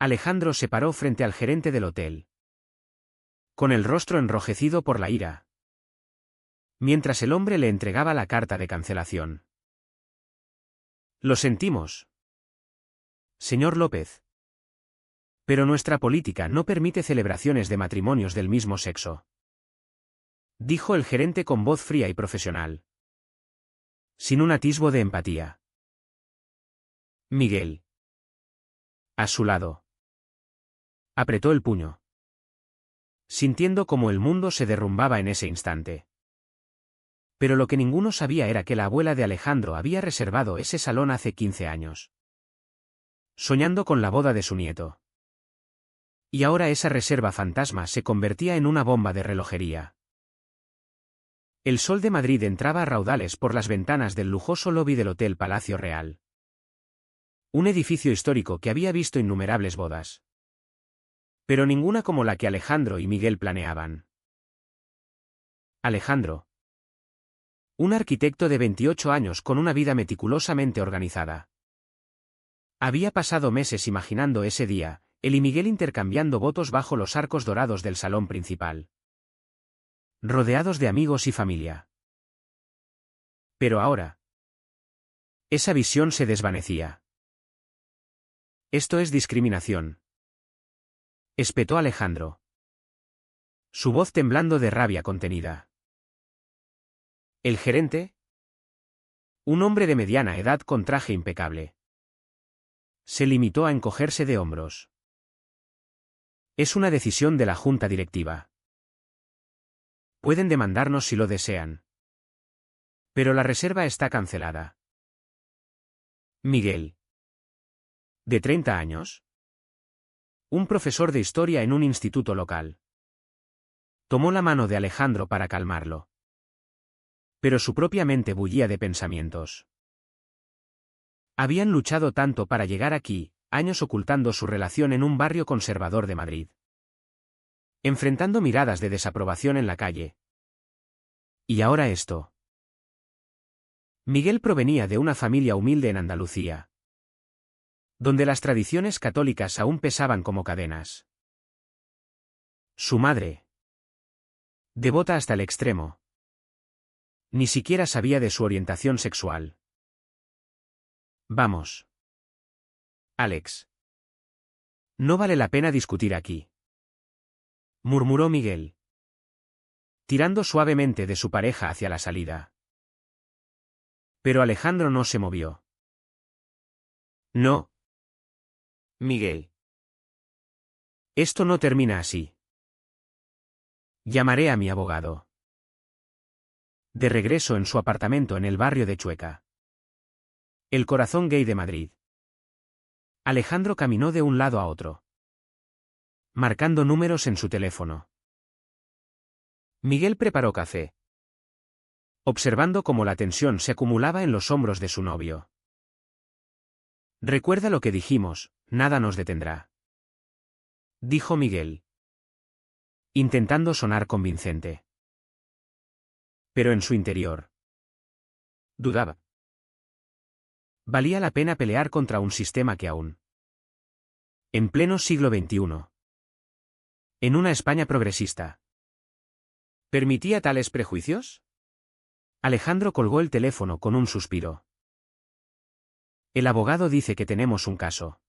Alejandro se paró frente al gerente del hotel, con el rostro enrojecido por la ira, mientras el hombre le entregaba la carta de cancelación. Lo sentimos, señor López. Pero nuestra política no permite celebraciones de matrimonios del mismo sexo, dijo el gerente con voz fría y profesional, sin un atisbo de empatía. Miguel, a su lado, apretó el puño, sintiendo como el mundo se derrumbaba en ese instante. Pero lo que ninguno sabía era que la abuela de Alejandro había reservado ese salón hace 15 años, soñando con la boda de su nieto. Y ahora esa reserva fantasma se convertía en una bomba de relojería. El sol de Madrid entraba a raudales por las ventanas del lujoso lobby del Hotel Palacio Real. Un edificio histórico que había visto innumerables bodas, pero ninguna como la que Alejandro y Miguel planeaban. Alejandro, un arquitecto de 28 años con una vida meticulosamente organizada, había pasado meses imaginando ese día, él y Miguel intercambiando votos bajo los arcos dorados del salón principal, rodeados de amigos y familia. Pero ahora, esa visión se desvanecía. Esto es discriminación, espetó Alejandro, su voz temblando de rabia contenida. El gerente, un hombre de mediana edad con traje impecable, se limitó a encogerse de hombros. Es una decisión de la junta directiva. Pueden demandarnos si lo desean, pero la reserva está cancelada. Miguel, de 30 años, un profesor de historia en un instituto local, tomó la mano de Alejandro para calmarlo. Pero su propia mente bullía de pensamientos. Habían luchado tanto para llegar aquí, años ocultando su relación en un barrio conservador de Madrid, enfrentando miradas de desaprobación en la calle. Y ahora esto. Miguel provenía de una familia humilde en Andalucía, donde las tradiciones católicas aún pesaban como cadenas. Su madre, devota hasta el extremo, ni siquiera sabía de su orientación sexual. Vamos, Alex. No vale la pena discutir aquí, murmuró Miguel, tirando suavemente de su pareja hacia la salida. Pero Alejandro no se movió. No, Miguel. Esto no termina así. Llamaré a mi abogado. De regreso en su apartamento en el barrio de Chueca, el corazón gay de Madrid, Alejandro caminó de un lado a otro, marcando números en su teléfono. Miguel preparó café, observando cómo la tensión se acumulaba en los hombros de su novio. Recuerda lo que dijimos, nada nos detendrá, dijo Miguel, intentando sonar convincente. Pero en su interior dudaba. Valía la pena pelear contra un sistema que aún, en pleno siglo XXI, en una España progresista, ¿permitía tales prejuicios? Alejandro colgó el teléfono con un suspiro. El abogado dice que tenemos un caso,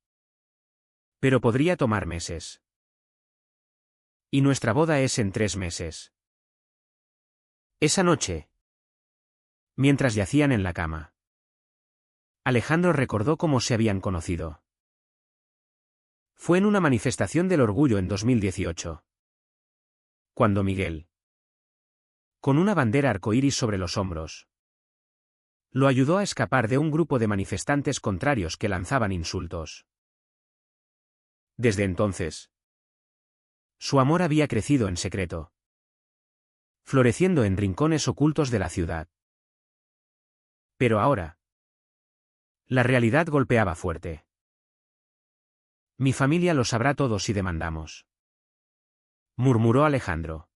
pero podría tomar meses. Y nuestra boda es en 3 meses. Esa noche, mientras yacían en la cama, Alejandro recordó cómo se habían conocido. Fue en una manifestación del orgullo en 2018. Cuando Miguel, con una bandera arcoíris sobre los hombros, lo ayudó a escapar de un grupo de manifestantes contrarios que lanzaban insultos. Desde entonces, su amor había crecido en secreto, floreciendo en rincones ocultos de la ciudad. Pero ahora, la realidad golpeaba fuerte. Mi familia lo sabrá todo si demandamos, murmuró Alejandro.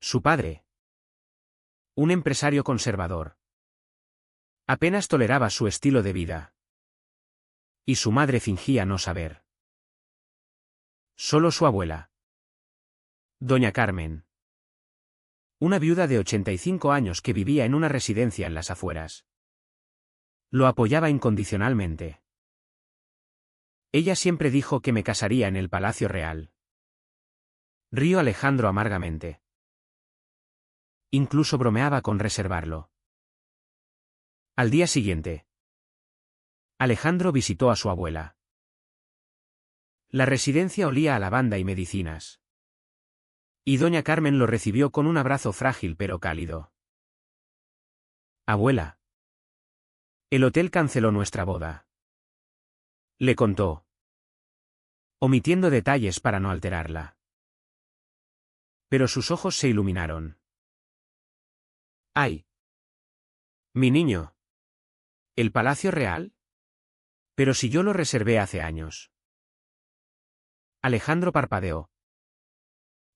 Su padre, un empresario conservador, apenas toleraba su estilo de vida. Y su madre fingía no saber. Solo su abuela. Doña Carmen. Una viuda de 85 años que vivía en una residencia en las afueras. Lo apoyaba incondicionalmente. Ella siempre dijo que me casaría en el Palacio Real. Rió Alejandro amargamente. Incluso bromeaba con reservarlo. Al día siguiente, Alejandro visitó a su abuela. La residencia olía a lavanda y medicinas. Y doña Carmen lo recibió con un abrazo frágil pero cálido. Abuela. El hotel canceló nuestra boda. Le contó, omitiendo detalles para no alterarla. Pero sus ojos se iluminaron. ¡Ay! Mi niño. ¿El Palacio Real? Pero si yo lo reservé hace años. Alejandro parpadeó.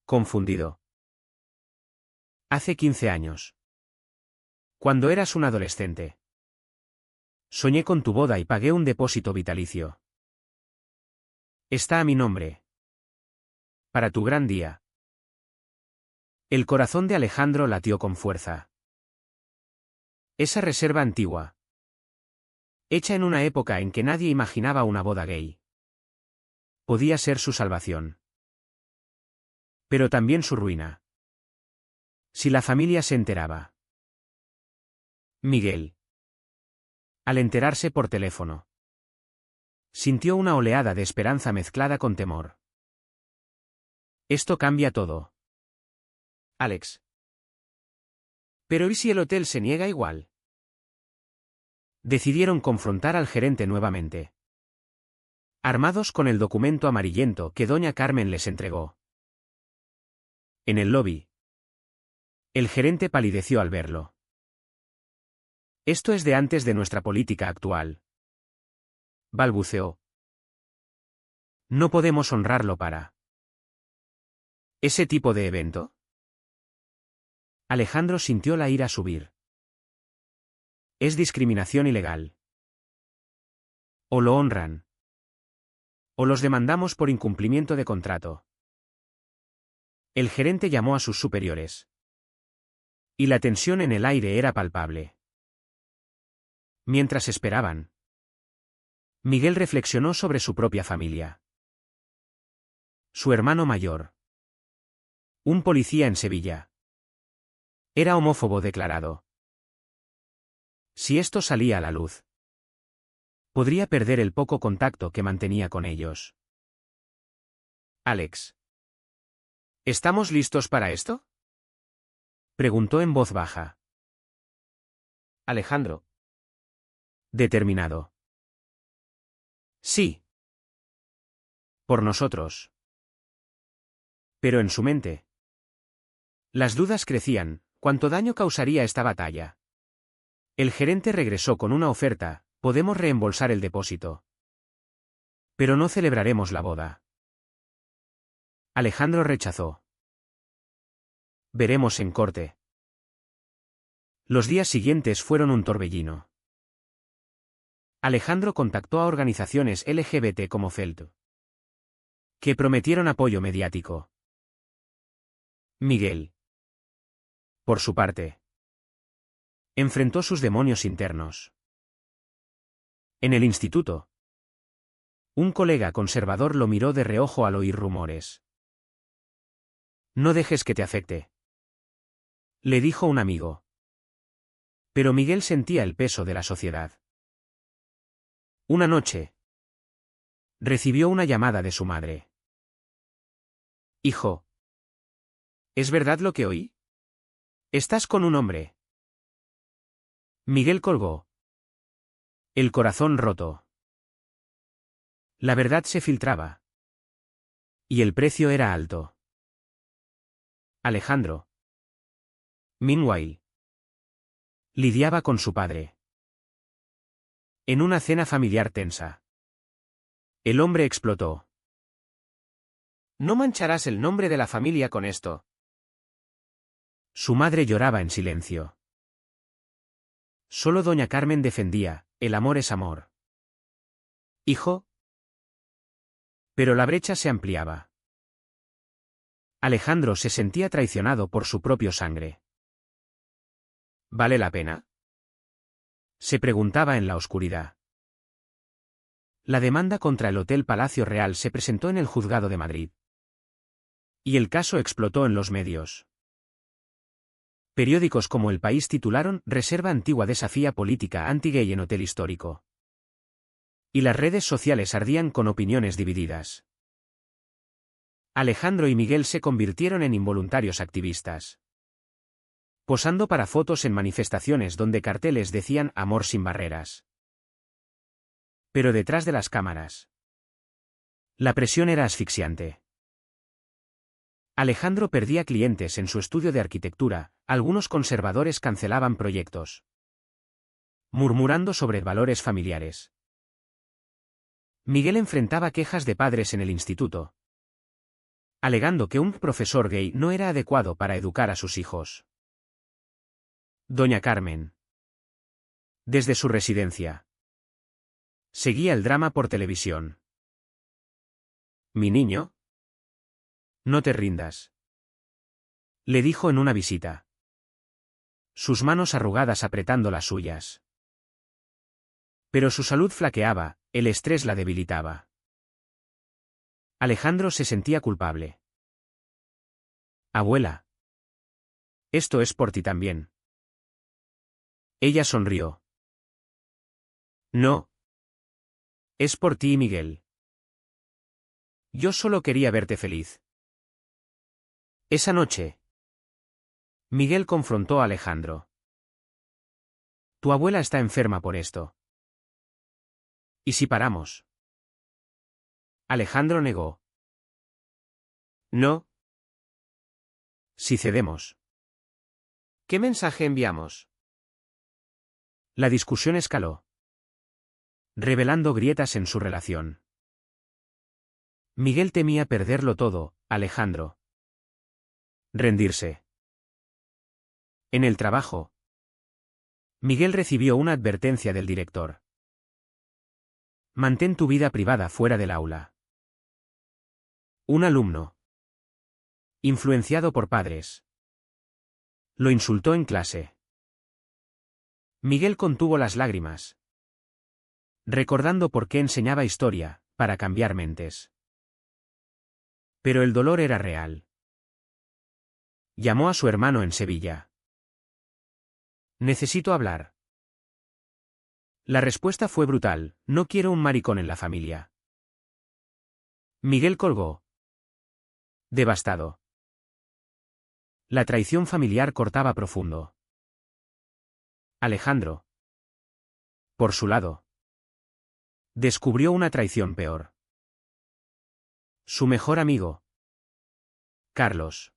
Confundido. Hace 15 años. Cuando eras un adolescente. Soñé con tu boda y pagué un depósito vitalicio. Está a mi nombre. Para tu gran día. El corazón de Alejandro latió con fuerza. Esa reserva antigua. Hecha en una época en que nadie imaginaba una boda gay. Podía ser su salvación. Pero también su ruina. Si la familia se enteraba. Miguel. Al enterarse por teléfono. Sintió una oleada de esperanza mezclada con temor. Esto cambia todo. Alex. ¿Pero y si el hotel se niega igual? Decidieron confrontar al gerente nuevamente. Armados con el documento amarillento que doña Carmen les entregó. En el lobby. El gerente palideció al verlo. Esto es de antes de nuestra política actual. Balbuceó. No podemos honrarlo para ese tipo de evento. Alejandro sintió la ira subir. Es discriminación ilegal. O lo honran. O los demandamos por incumplimiento de contrato. El gerente llamó a sus superiores. Y la tensión en el aire era palpable. Mientras esperaban, Miguel reflexionó sobre su propia familia. Su hermano mayor. Un policía en Sevilla. Era homófobo declarado. Si esto salía a la luz, podría perder el poco contacto que mantenía con ellos. Alex. ¿Estamos listos para esto? Preguntó en voz baja. Alejandro. Determinado. Sí. Por nosotros. Pero en su mente. Las dudas crecían. ¿Cuánto daño causaría esta batalla? El gerente regresó con una oferta. Podemos reembolsar el depósito. Pero no celebraremos la boda. Alejandro rechazó. Veremos en corte. Los días siguientes fueron un torbellino. Alejandro contactó a organizaciones LGBT como FELT, que prometieron apoyo mediático. Miguel, por su parte, enfrentó sus demonios internos. En el instituto, un colega conservador lo miró de reojo al oír rumores. No dejes que te afecte, le dijo un amigo. Pero Miguel sentía el peso de la sociedad. Una noche, recibió una llamada de su madre. Hijo, ¿es verdad lo que oí? ¿Estás con un hombre? Miguel colgó. El corazón roto. La verdad se filtraba. Y el precio era alto. Alejandro. Meanwhile, lidiaba con su padre. En una cena familiar tensa. El hombre explotó. No mancharás el nombre de la familia con esto. Su madre lloraba en silencio. Solo doña Carmen defendía, el amor es amor. Hijo. Pero la brecha se ampliaba. Alejandro se sentía traicionado por su propio sangre. ¿Vale la pena? Se preguntaba en la oscuridad. La demanda contra el Hotel Palacio Real se presentó en el juzgado de Madrid. Y el caso explotó en los medios. Periódicos como El País titularon «Reserva Antigua desafía política anti-gay en hotel histórico». Y las redes sociales ardían con opiniones divididas. Alejandro y Miguel se convirtieron en involuntarios activistas. Posando para fotos en manifestaciones donde carteles decían «Amor sin barreras». Pero detrás de las cámaras, la presión era asfixiante. Alejandro perdía clientes en su estudio de arquitectura, algunos conservadores cancelaban proyectos, murmurando sobre valores familiares. Miguel enfrentaba quejas de padres en el instituto, alegando que un profesor gay no era adecuado para educar a sus hijos. Doña Carmen, desde su residencia, seguía el drama por televisión. «Mi niño, no te rindas», le dijo en una visita, sus manos arrugadas apretando las suyas. Pero su salud flaqueaba, el estrés la debilitaba. Alejandro se sentía culpable. «Abuela, esto es por ti también». Ella sonrió. «No. Es por ti y Miguel. Yo solo quería verte feliz». Esa noche, Miguel confrontó a Alejandro. «Tu abuela está enferma por esto. ¿Y si paramos?». Alejandro negó. «No. Si cedemos, ¿qué mensaje enviamos?». La discusión escaló, revelando grietas en su relación. Miguel temía perderlo todo, Alejandro. Rendirse. En el trabajo, Miguel recibió una advertencia del director. «Mantén tu vida privada fuera del aula». Un alumno, influenciado por padres, lo insultó en clase. Miguel contuvo las lágrimas, recordando por qué enseñaba historia, para cambiar mentes. Pero el dolor era real. Llamó a su hermano en Sevilla. «Necesito hablar». La respuesta fue brutal: «No quiero un maricón en la familia». Miguel colgó, devastado. La traición familiar cortaba profundo. Alejandro, por su lado, descubrió una traición peor. Su mejor amigo, Carlos,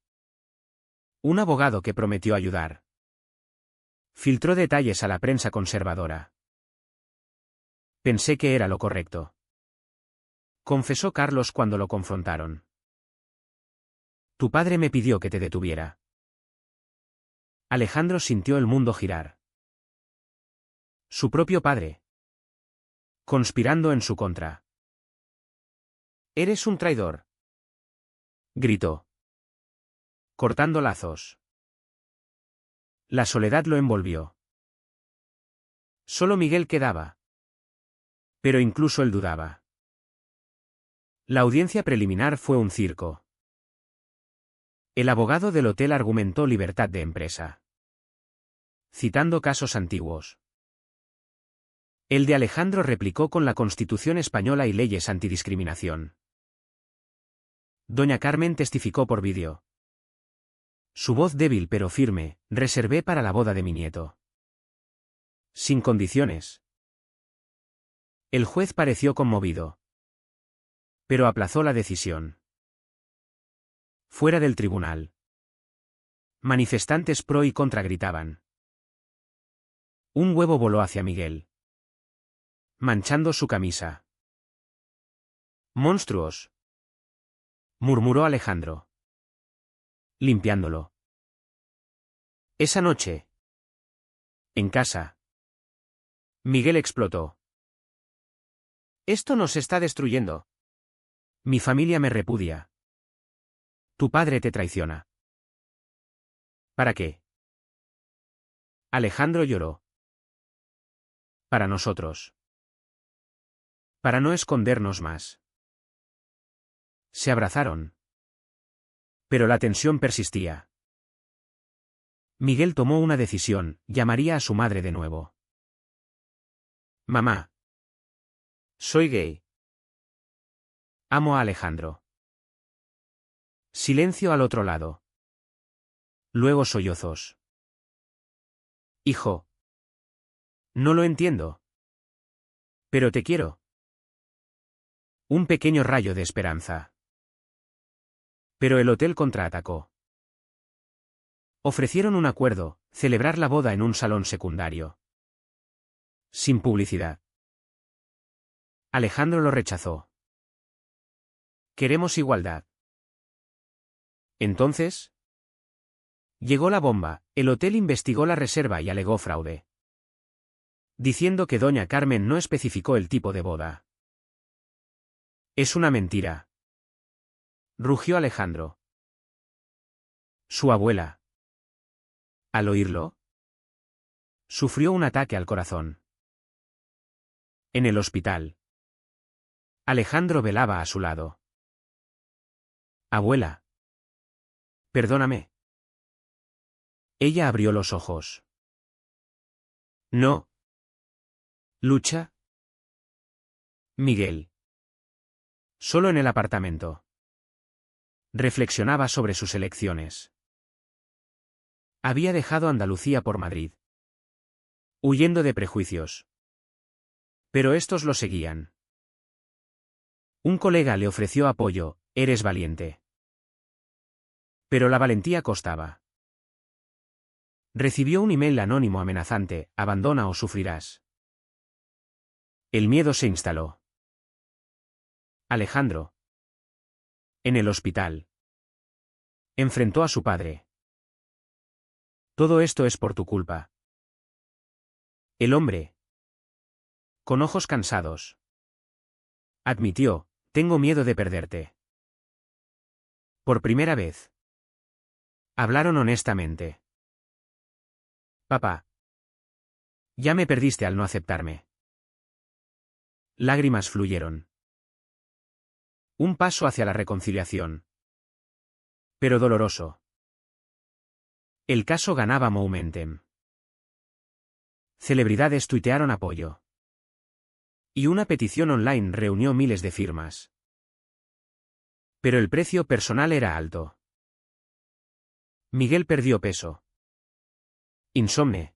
un abogado que prometió ayudar, filtró detalles a la prensa conservadora. «Pensé que era lo correcto», confesó Carlos cuando lo confrontaron. «Tu padre me pidió que te detuviera». Alejandro sintió el mundo girar. Su propio padre, conspirando en su contra. «Eres un traidor», gritó, cortando lazos. La soledad lo envolvió. Solo Miguel quedaba. Pero incluso él dudaba. La audiencia preliminar fue un circo. El abogado del hotel argumentó libertad de empresa, citando casos antiguos. El de Alejandro replicó con la Constitución española y leyes antidiscriminación. Doña Carmen testificó por vídeo. Su voz débil pero firme: «Reservé para la boda de mi nieto. Sin condiciones». El juez pareció conmovido, pero aplazó la decisión. Fuera del tribunal, manifestantes pro y contra gritaban. Un huevo voló hacia Miguel, manchando su camisa. «Monstruos», murmuró Alejandro, limpiándolo. Esa noche, en casa, Miguel explotó. Esto nos está destruyendo. Mi familia me repudia. Tu padre te traiciona. ¿Para qué? Alejandro lloró. Para nosotros. Para no escondernos más. Se abrazaron. Pero la tensión persistía. Miguel tomó una decisión, llamaría a su madre de nuevo. Mamá. Soy gay. Amo a Alejandro. Silencio al otro lado. Luego sollozos. Hijo. No lo entiendo. Pero te quiero. Un pequeño rayo de esperanza. Pero el hotel contraatacó. Ofrecieron un acuerdo, celebrar la boda en un salón secundario. Sin publicidad. Alejandro lo rechazó. Queremos igualdad. Entonces, llegó la bomba, el hotel investigó la reserva y alegó fraude. Diciendo que doña Carmen no especificó el tipo de boda. Es una mentira. Rugió Alejandro. Su abuela. Al oírlo, sufrió un ataque al corazón. En el hospital. Alejandro velaba a su lado. Abuela. Perdóname. Ella abrió los ojos. No. ¿Lucha? Miguel. Solo en el apartamento. Reflexionaba sobre sus elecciones. Había dejado Andalucía por Madrid. Huyendo de prejuicios. Pero estos lo seguían. Un colega le ofreció apoyo, eres valiente. Pero la valentía costaba. Recibió un email anónimo amenazante, abandona o sufrirás. El miedo se instaló. Alejandro. En el hospital. Enfrentó a su padre. Todo esto es por tu culpa. El hombre. Con ojos cansados. Admitió, tengo miedo de perderte. Por primera vez. Hablaron honestamente. Papá. Ya me perdiste al no aceptarme. Lágrimas fluyeron. Un paso hacia la reconciliación. Pero doloroso. El caso ganaba momentum. Celebridades tuitearon apoyo. Y una petición online reunió miles de firmas. Pero el precio personal era alto. Miguel perdió peso. Insomne.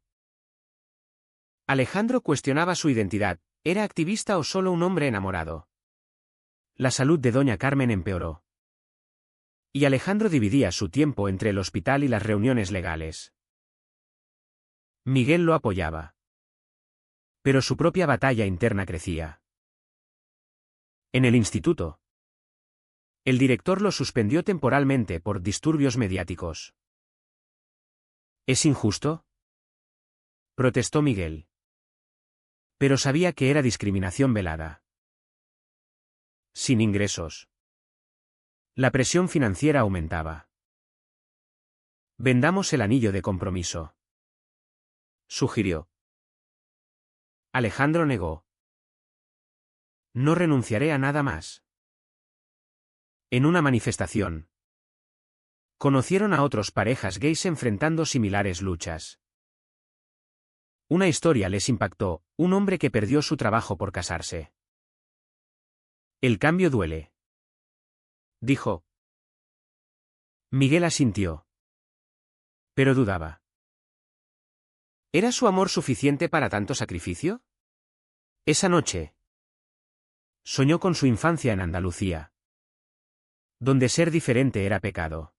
Alejandro cuestionaba su identidad, ¿era activista o solo un hombre enamorado? La salud de doña Carmen empeoró. Y Alejandro dividía su tiempo entre el hospital y las reuniones legales. Miguel lo apoyaba. Pero su propia batalla interna crecía. En el instituto. El director lo suspendió temporalmente por disturbios mediáticos. ¿Es injusto?, protestó Miguel. Pero sabía que era discriminación velada. Sin ingresos. La presión financiera aumentaba. Vendamos el anillo de compromiso. Sugirió. Alejandro negó. No renunciaré a nada más. En una manifestación. Conocieron a otros parejas gays enfrentando similares luchas. Una historia les impactó, un hombre que perdió su trabajo por casarse. El cambio duele, dijo. Miguel asintió. Pero dudaba. ¿Era su amor suficiente para tanto sacrificio? Esa noche. Soñó con su infancia en Andalucía. Donde ser diferente era pecado.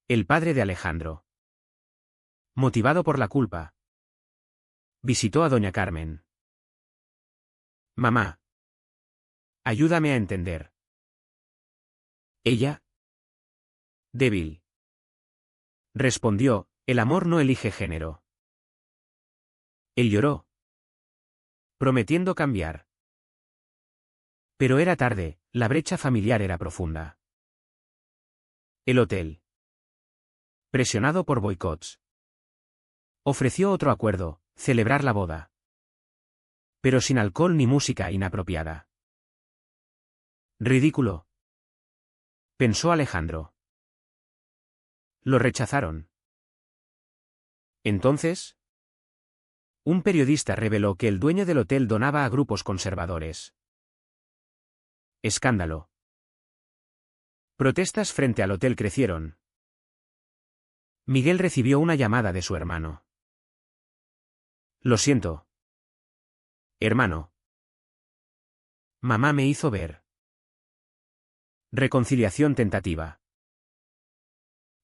El padre de Alejandro. Motivado por la culpa. Visitó a doña Carmen. Mamá. Ayúdame a entender. Ella. Débil. Respondió, el amor no elige género. Él lloró. Prometiendo cambiar. Pero era tarde, la brecha familiar era profunda. El hotel, presionado por boicots, ofreció otro acuerdo: celebrar la boda. Pero sin alcohol ni música inapropiada. Ridículo, pensó Alejandro. Lo rechazaron. Entonces, un periodista reveló que el dueño del hotel donaba a grupos conservadores. Escándalo. Protestas frente al hotel crecieron. Miguel recibió una llamada de su hermano. Lo siento, hermano. Mamá me hizo ver. Reconciliación tentativa.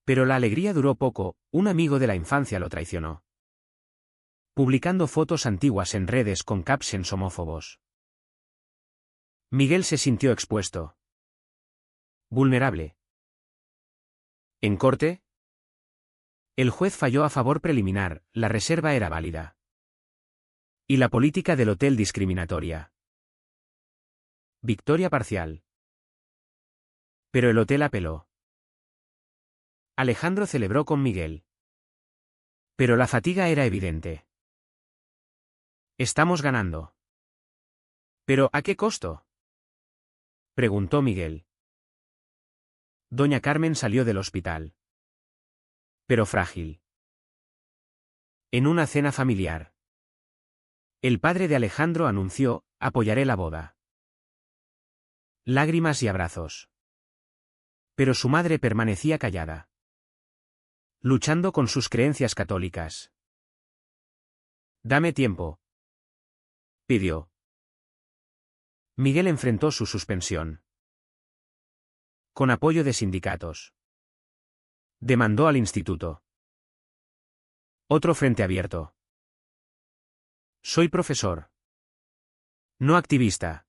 Pero la alegría duró poco, un amigo de la infancia lo traicionó, publicando fotos antiguas en redes con captions homófobos. Miguel se sintió expuesto. Vulnerable. En corte, el juez falló a favor preliminar, la reserva era válida. Y la política del hotel discriminatoria. Victoria parcial. Pero el hotel apeló. Alejandro celebró con Miguel. Pero la fatiga era evidente. Estamos ganando. ¿Pero a qué costo?, preguntó Miguel. Doña Carmen salió del hospital. Pero frágil. En una cena familiar, el padre de Alejandro anunció: apoyaré la boda. Lágrimas y abrazos. Pero su madre permanecía callada, luchando con sus creencias católicas. Dame tiempo, pidió. Miguel enfrentó su suspensión. Con apoyo de sindicatos. Demandó al instituto. Otro frente abierto. Soy profesor, no activista,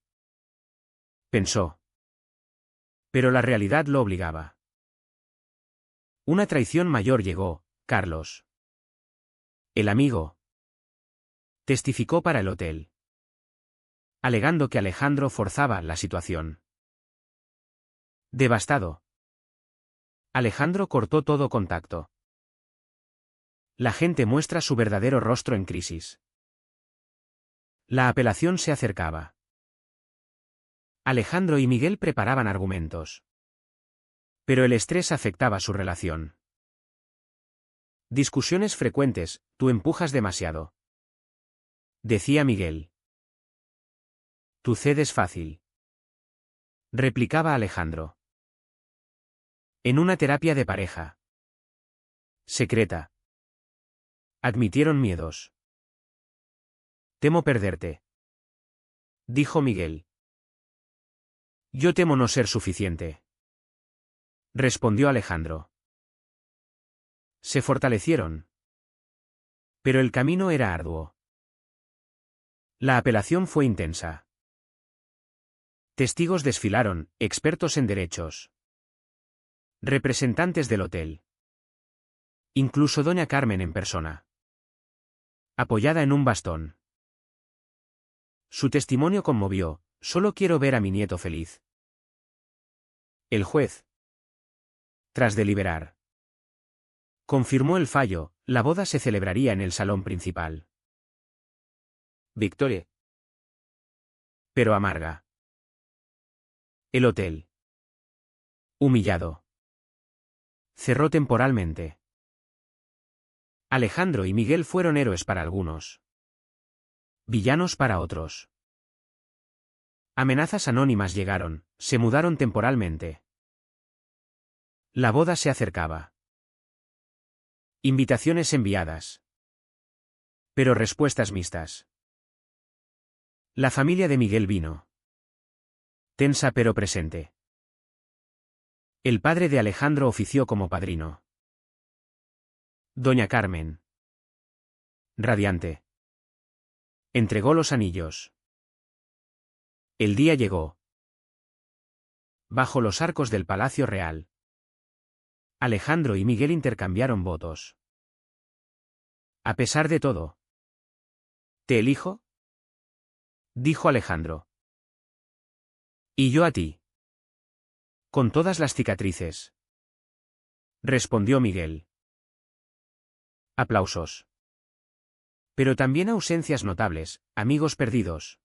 pensó. Pero la realidad lo obligaba. Una traición mayor llegó: Carlos, el amigo, testificó para el hotel, alegando que Alejandro forzaba la situación. Devastado, Alejandro cortó todo contacto. La gente muestra su verdadero rostro en crisis. La apelación se acercaba. Alejandro y Miguel preparaban argumentos. Pero el estrés afectaba su relación. Discusiones frecuentes: tú empujas demasiado, decía Miguel. Tú cedes fácil, replicaba Alejandro. En una terapia de pareja secreta, admitieron miedos. Temo perderte, dijo Miguel. Yo temo no ser suficiente, respondió Alejandro. Se fortalecieron. Pero el camino era arduo. La apelación fue intensa. Testigos desfilaron, expertos en derechos, representantes del hotel. Incluso doña Carmen en persona, apoyada en un bastón. Su testimonio conmovió: solo quiero ver a mi nieto feliz. El juez, tras deliberar, confirmó el fallo: la boda se celebraría en el salón principal. Victoria. Pero amarga. El hotel, humillado, cerró temporalmente. Alejandro y Miguel fueron héroes para algunos, villanos para otros. Amenazas anónimas llegaron, se mudaron temporalmente. La boda se acercaba. Invitaciones enviadas. Pero respuestas mixtas. La familia de Miguel vino. Tensa pero presente. El padre de Alejandro ofició como padrino. Doña Carmen, radiante, entregó los anillos. El día llegó. Bajo los arcos del Palacio Real, Alejandro y Miguel intercambiaron votos. A pesar de todo. ¿Te elijo?, dijo Alejandro. Y yo a ti. Con todas las cicatrices. Respondió Miguel. Aplausos. Pero también ausencias notables, amigos perdidos.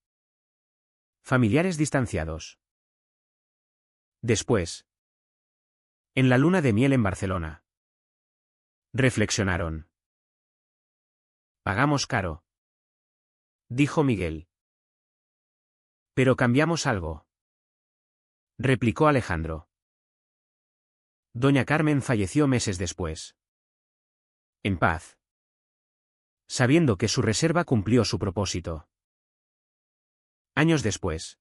Familiares distanciados. Después. En la luna de miel en Barcelona. Reflexionaron. Pagamos caro. Dijo Miguel. Pero cambiamos algo. Replicó Alejandro. Doña Carmen falleció meses después. En paz. Sabiendo que su reserva cumplió su propósito. Años después.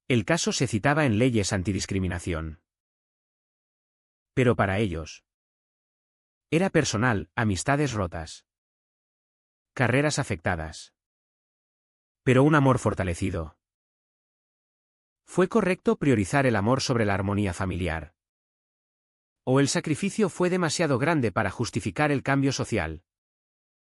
El caso se citaba en leyes antidiscriminación. Pero para ellos. Era personal, amistades rotas. Carreras afectadas. Pero un amor fortalecido. ¿Fue correcto priorizar el amor sobre la armonía familiar? ¿O el sacrificio fue demasiado grande para justificar el cambio social?